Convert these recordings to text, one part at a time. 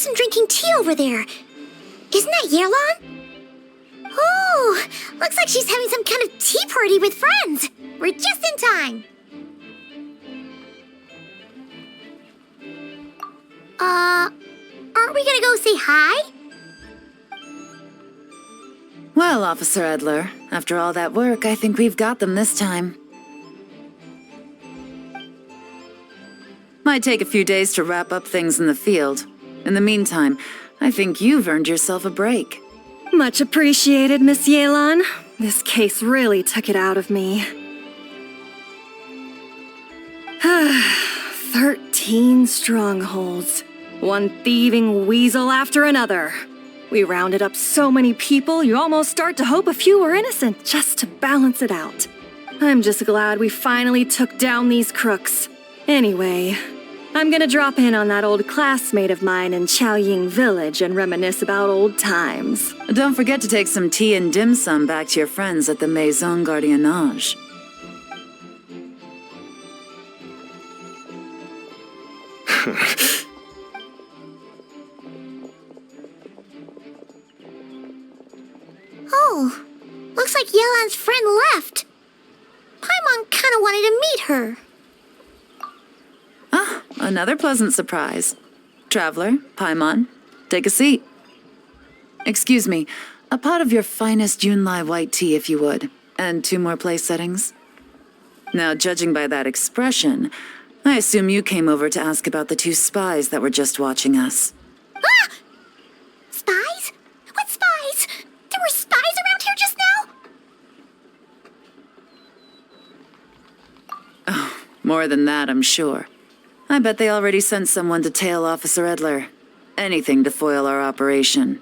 person drinking tea over there. Isn't that Yelan? Oh, looks like she's having some kind of tea party with friends. We're just in time. Aren't we gonna go say hi? Well, Officer Edler, after all that work, I think we've got them this time. Might take a few days to wrap up things in the field. In the meantime, I think you've earned yourself a break. Much appreciated, Miss Yelan. This case really took it out of me. 13 strongholds. One thieving weasel after another. We rounded up so many people, you almost start to hope a few were innocent just to balance it out. I'm just glad we finally took down these crooks. Anyway, I'm gonna drop in on that old classmate of mine in Chaoying Village and reminisce about old times. Don't forget to take some tea and dim sum back to your friends at the Maison Gardiennage. Oh, looks like Yelan's friend left. Paimon kinda wanted to meet her. Ah, another pleasant surprise. Traveler, Paimon, take a seat. Excuse me, a pot of your finest Yunlai white tea if you would, and 2 more place settings. Now, judging by that expression, I assume you came over to ask about the 2 spies that were just watching us. Ah! Spies? What spies? There were spies around here just now? Oh, more than that, I'm sure. I bet they already sent someone to tail Officer Edler. Anything to foil our operation.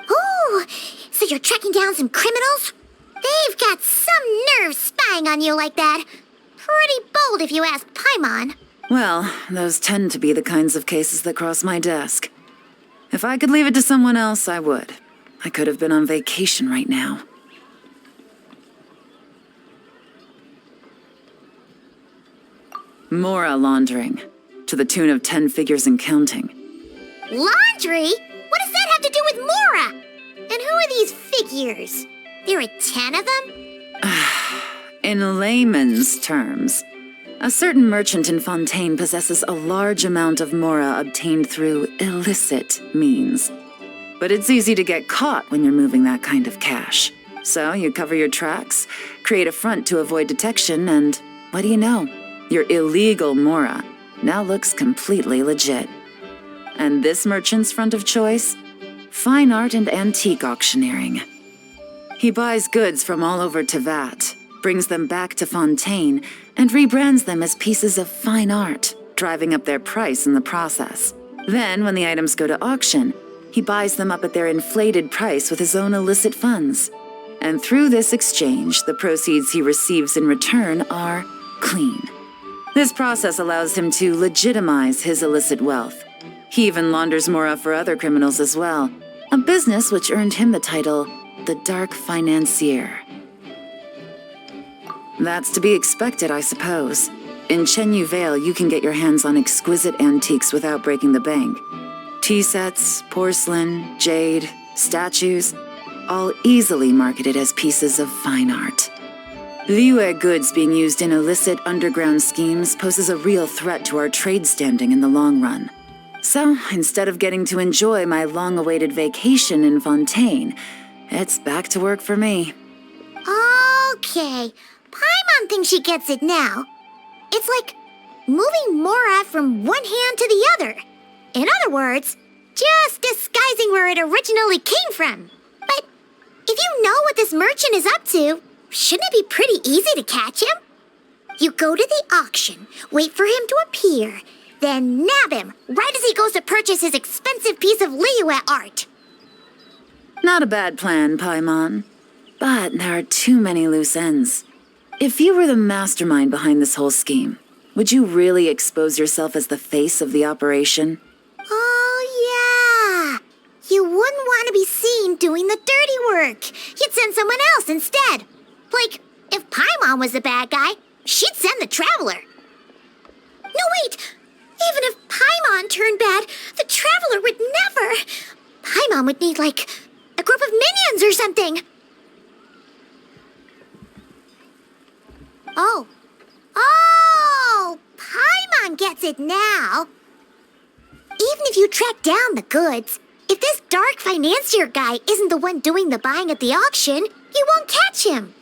Oh, so you're tracking down some criminals? They've got some nerve spying on you like that. Pretty bold if you ask Paimon. Well, those tend to be the kinds of cases that cross my desk. If I could leave it to someone else, I would. I could have been on vacation right now. Mora laundering, to the tune of 10 figures and counting. Laundry? What does that have to do with Mora? And who are these figures? There are 10 of them? In layman's terms, a certain merchant in Fontaine possesses a large amount of Mora obtained through illicit means. But it's easy to get caught when you're moving that kind of cash. So you cover your tracks, create a front to avoid detection, and what do you know? Your illegal Mora now looks completely legit. And this merchant's front of choice? Fine art and antique auctioneering. He buys goods from all over Tevat, brings them back to Fontaine, and rebrands them as pieces of fine art, driving up their price in the process. Then, when the items go to auction, he buys them up at their inflated price with his own illicit funds. And through this exchange, the proceeds he receives in return are clean. This process allows him to legitimize his illicit wealth. He even launders Mora for other criminals as well, a business which earned him the title, the Dark Financier. That's to be expected, I suppose. In Chenyu Vale, you can get your hands on exquisite antiques without breaking the bank. Tea sets, porcelain, jade, statues, all easily marketed as pieces of fine art. Liyue goods being used in illicit underground schemes poses a real threat to our trade standing in the long run. So, instead of getting to enjoy my long-awaited vacation in Fontaine, it's back to work for me. Okay, Paimon thinks she gets it now. It's like moving Mora from one hand to the other. In other words, just disguising where it originally came from. But if you know what this merchant is up to, shouldn't it be pretty easy to catch him? You go to the auction, wait for him to appear, then nab him right as he goes to purchase his expensive piece of Liyue art. Not a bad plan, Paimon. But there are too many loose ends. If you were the mastermind behind this whole scheme, would you really expose yourself as the face of the operation? Oh, yeah. You wouldn't want to be seen doing the dirty work. You'd send someone else instead. Like, if Paimon was the bad guy, she'd send the Traveler. No, wait! Even if Paimon turned bad, the Traveler would never. Paimon would need, like, a group of minions or something. Oh. Oh! Paimon gets it now. Even if you track down the goods, if this dark financier guy isn't the one doing the buying at the auction, you won't catch him.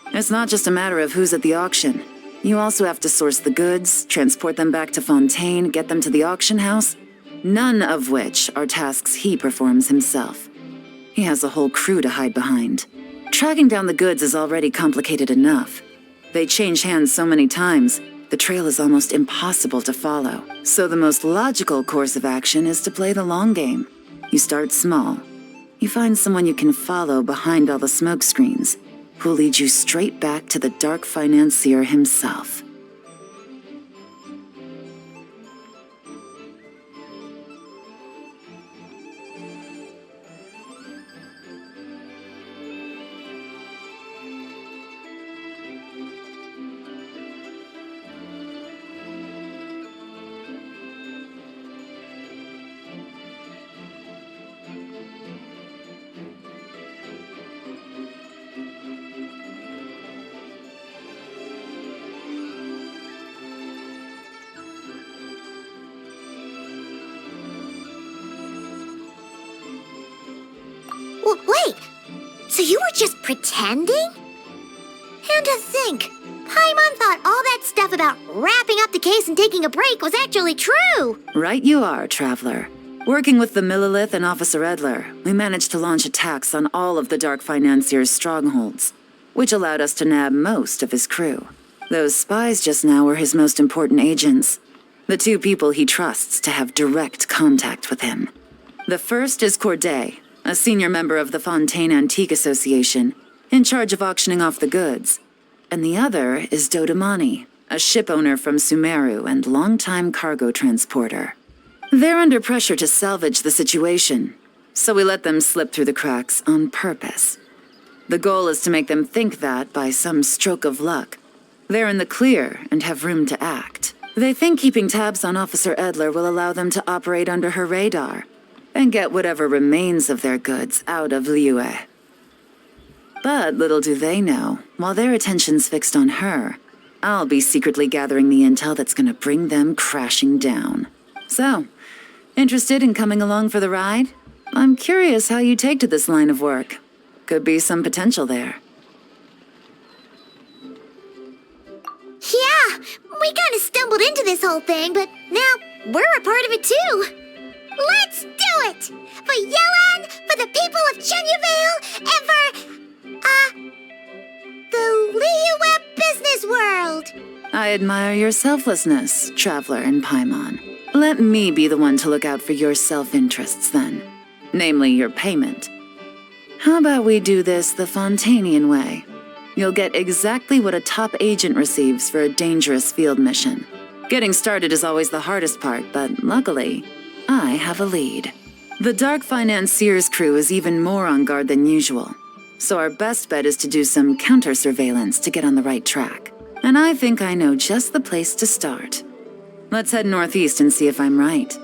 It's not just a matter of who's at the auction. You also have to source the goods, transport them back to Fontaine, get them to the auction house, none of which are tasks he performs himself. He has a whole crew to hide behind. Tracking down the goods is already complicated enough. They change hands so many times, the trail is almost impossible to follow. So the most logical course of action is to play the long game. You start small. You find someone you can follow behind all the smoke screens, who'll lead you straight back to the dark financier himself. Wait, so you were just pretending? And to think, Paimon thought all that stuff about wrapping up the case and taking a break was actually true. Right you are, Traveler. Working with the Millilith and Officer Edler, we managed to launch attacks on all of the Dark Financier's strongholds, which allowed us to nab most of his crew. Those spies just now were his most important agents, the two people he trusts to have direct contact with him. The first is Corday, a senior member of the Fontaine Antique Association, in charge of auctioning off the goods. And the other is Dodamani, a ship owner from Sumeru and longtime cargo transporter. They're under pressure to salvage the situation, so we let them slip through the cracks on purpose. The goal is to make them think that, by some stroke of luck, they're in the clear and have room to act. They think keeping tabs on Officer Edler will allow them to operate under her radar, and get whatever remains of their goods out of Liyue. But little do they know, while their attention's fixed on her, I'll be secretly gathering the intel that's gonna bring them crashing down. So, interested in coming along for the ride? I'm curious how you take to this line of work. Could be some potential there. Yeah, we kind of stumbled into this whole thing, but now we're a part of it too. Let's do it! For Yelan, for the people of Chenyavale, and for, the Liyue business world! I admire your selflessness, Traveler and Paimon. Let me be the one to look out for your self-interests then. Namely, your payment. How about we do this the Fontainian way? You'll get exactly what a top agent receives for a dangerous field mission. Getting started is always the hardest part, but luckily, I have a lead. The Dark Financier's crew is even more on guard than usual, so our best bet is to do some counter-surveillance to get on the right track. And I think I know just the place to start. Let's head northeast and see if I'm right.